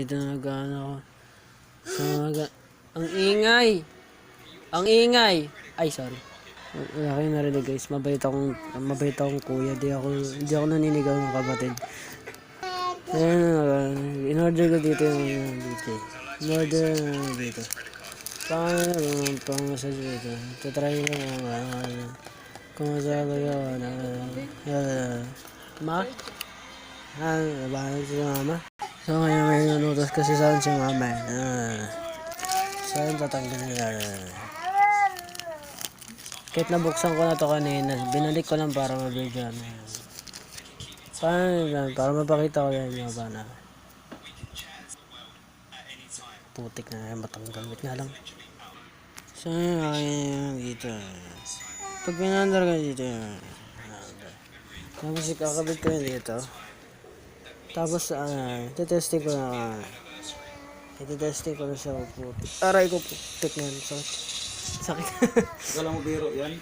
dito na nag-ano ako. So, ang ingay! Ang ingay! Ay, sorry. Wala kayong narinig guys. Mabait akong kuya. Hindi ako naninigaw ng kapatid. Ayan, in-order ko dito yung dito. In-order dito. Pang-massage dito. Tatry ko kung masabi ko ma? Nabahan si mama? So ngayon may nanutos kasi sa akin si mama. So yun tatanggalin na. Kahit nabuksan ko na to kanina, binalik ko lang para mabigyan. Para mapakita ko yan yung na putik na yan, matanggal. Wait nga lang. So yun, dito. Pag pinandar ka dito, tapos ikakabit ko yun dito. Tapos, testing ko na iti-testing ko na siya putik. Aray ko putik na yan. Sakit. Ikaw lang mo biro yan?